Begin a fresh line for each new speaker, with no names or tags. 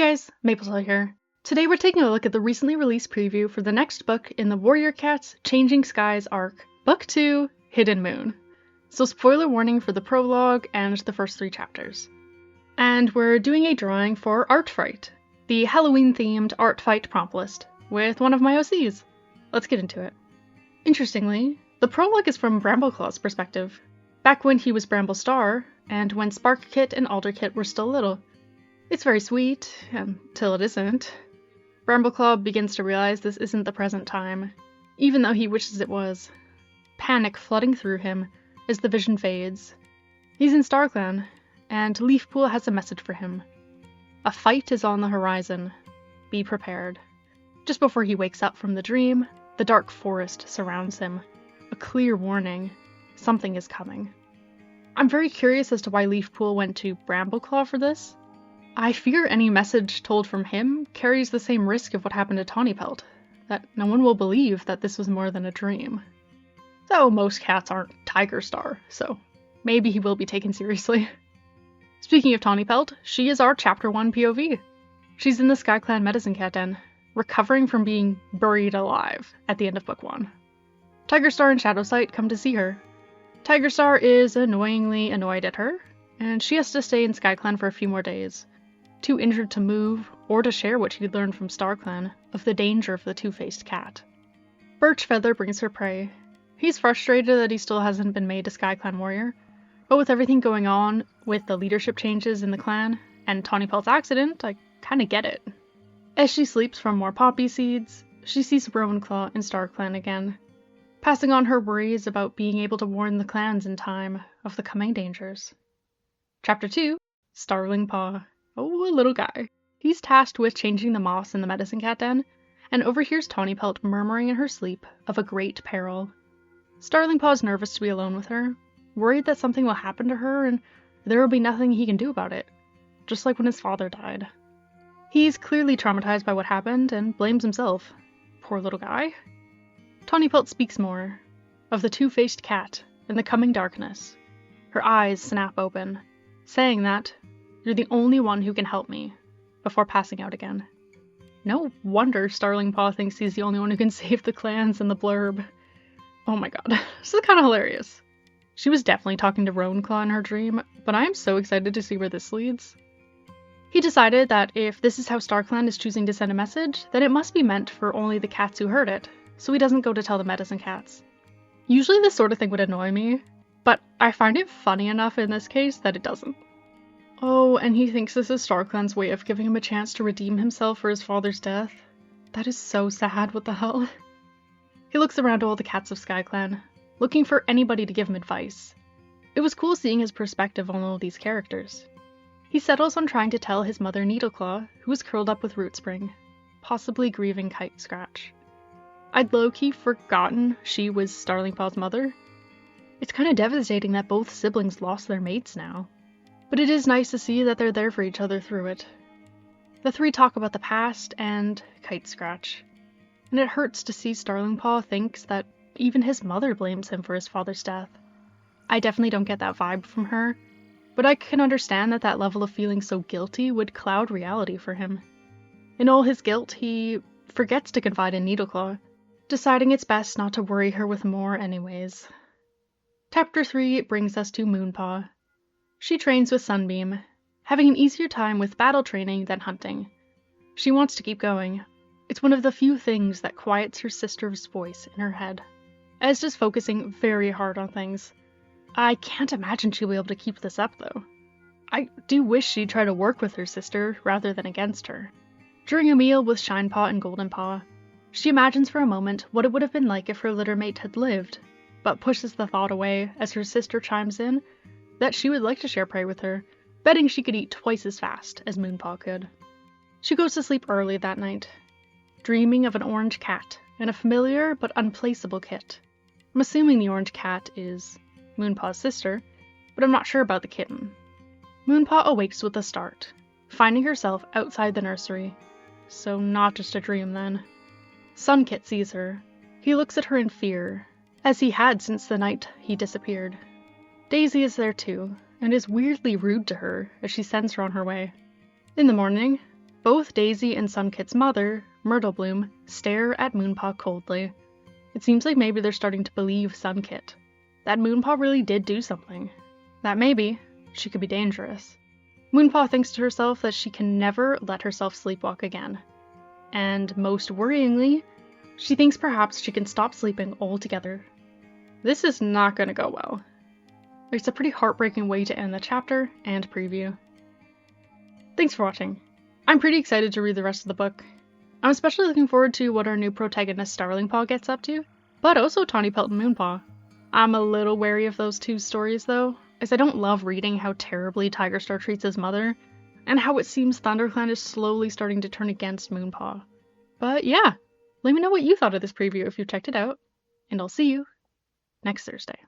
guys, Mapletail here. Today we're taking a look at the recently released preview for the next book in the Warrior Cats Changing Skies arc, Book 2, Hidden Moon. So spoiler warning for the prologue and the first 3 chapters. And we're doing a drawing for Art Fright, the Halloween-themed Art Fight prompt list, with one of my OCs. Let's get into it. Interestingly, the prologue is from Brambleclaw's perspective, back when he was Bramble Star, and when Sparkkit and Alderkit were still little. It's very sweet, until it isn't. Brambleclaw begins to realize this isn't the present time, even though he wishes it was. Panic flooding through him as the vision fades. He's in StarClan, and Leafpool has a message for him. A fight is on the horizon. Be prepared. Just before he wakes up from the dream, the dark forest surrounds him. A clear warning. Something is coming. I'm very curious as to why Leafpool went to Brambleclaw for this. I fear any message told from him carries the same risk of what happened to Tawnypelt, that no one will believe that this was more than a dream. Though most cats aren't Tiger Star, so maybe he will be taken seriously. Speaking of Tawnypelt, she is our Chapter 1 POV. She's in the SkyClan Medicine Cat Den, recovering from being buried alive at the end of Book 1. Tiger Star and Shadowsight come to see her. Tiger Star is annoyingly annoyed at her, and she has to stay in SkyClan for a few more days. Too injured to move, or to share what she'd learned from StarClan of the danger of the two-faced cat. Birchfeather brings her prey. He's frustrated that he still hasn't been made a SkyClan warrior, but with everything going on with the leadership changes in the clan, and Tawnypelt's accident, I kinda get it. As she sleeps from more poppy seeds, she sees Rowanclaw in StarClan again, passing on her worries about being able to warn the clans in time of the coming dangers. Chapter 2, Starling Paw. Oh, a little guy. He's tasked with changing the moss in the Medicine Cat Den, and overhears Tawnypelt murmuring in her sleep of a great peril. Starling Paw's nervous to be alone with her, worried that something will happen to her and there will be nothing he can do about it, just like when his father died. He's clearly traumatized by what happened and blames himself. Poor little guy. Tawnypelt speaks more, of the two-faced cat and the coming darkness. Her eyes snap open, saying that, "You're the only one who can help me," before passing out again. No wonder Starling Paw thinks he's the only one who can save the clans in the blurb. Oh my god, this is kind of hilarious. She was definitely talking to Rowanclaw in her dream, but I am so excited to see where this leads. He decided that if this is how StarClan is choosing to send a message, then it must be meant for only the cats who heard it, so he doesn't go to tell the Medicine Cats. Usually this sort of thing would annoy me, but I find it funny enough in this case that it doesn't. Oh, and he thinks this is StarClan's way of giving him a chance to redeem himself for his father's death. That is so sad, what the hell? He looks around all the cats of SkyClan, looking for anybody to give him advice. It was cool seeing his perspective on all these characters. He settles on trying to tell his mother Needleclaw, who was curled up with Rootspring, possibly grieving Kite Scratch. I'd low-key forgotten she was Starling Paw's mother. It's kinda devastating that both siblings lost their mates now. But it is nice to see that they're there for each other through it. The three talk about the past and Kite Scratch, and it hurts to see Starling Paw thinks that even his mother blames him for his father's death. I definitely don't get that vibe from her, but I can understand that that level of feeling so guilty would cloud reality for him. In all his guilt, he forgets to confide in Needleclaw, deciding it's best not to worry her with more anyways. Chapter 3 brings us to Moonpaw. She trains with Sunbeam, having an easier time with battle training than hunting. She wants to keep going. It's one of the few things that quiets her sister's voice in her head. Ez just focusing very hard on things. I can't imagine she'll be able to keep this up though. I do wish she'd try to work with her sister rather than against her. During a meal with Shinepaw and Goldenpaw, she imagines for a moment what it would have been like if her littermate had lived, but pushes the thought away as her sister chimes in that she would like to share prey with her, betting she could eat twice as fast as Moonpaw could. She goes to sleep early that night, dreaming of an orange cat and a familiar but unplaceable kit. I'm assuming the orange cat is Moonpaw's sister, but I'm not sure about the kitten. Moonpaw awakes with a start, finding herself outside the nursery. So not just a dream then. Sunkit sees her. He looks at her in fear, as he had since the night he disappeared. Daisy is there too, and is weirdly rude to her as she sends her on her way. In the morning, Both Daisy and Sunkit's mother, Myrtle Bloom, stare at Moonpaw coldly. It seems like maybe they're starting to believe Sunkit, that Moonpaw really did do something, that maybe she could be dangerous. Moonpaw thinks to herself that she can never let herself sleepwalk again. And most worryingly, she thinks perhaps she can stop sleeping altogether. This is not going to go well. It's a pretty heartbreaking way to end the chapter and preview. Thanks for watching. I'm pretty excited to read the rest of the book. I'm especially looking forward to what our new protagonist Starlingpaw gets up to, but also Tawny Pelt and Moonpaw. I'm a little wary of those two stories though, as I don't love reading how terribly Tigerstar treats his mother, and how it seems ThunderClan is slowly starting to turn against Moonpaw. But yeah, let me know what you thought of this preview if you checked it out, and I'll see you next Thursday.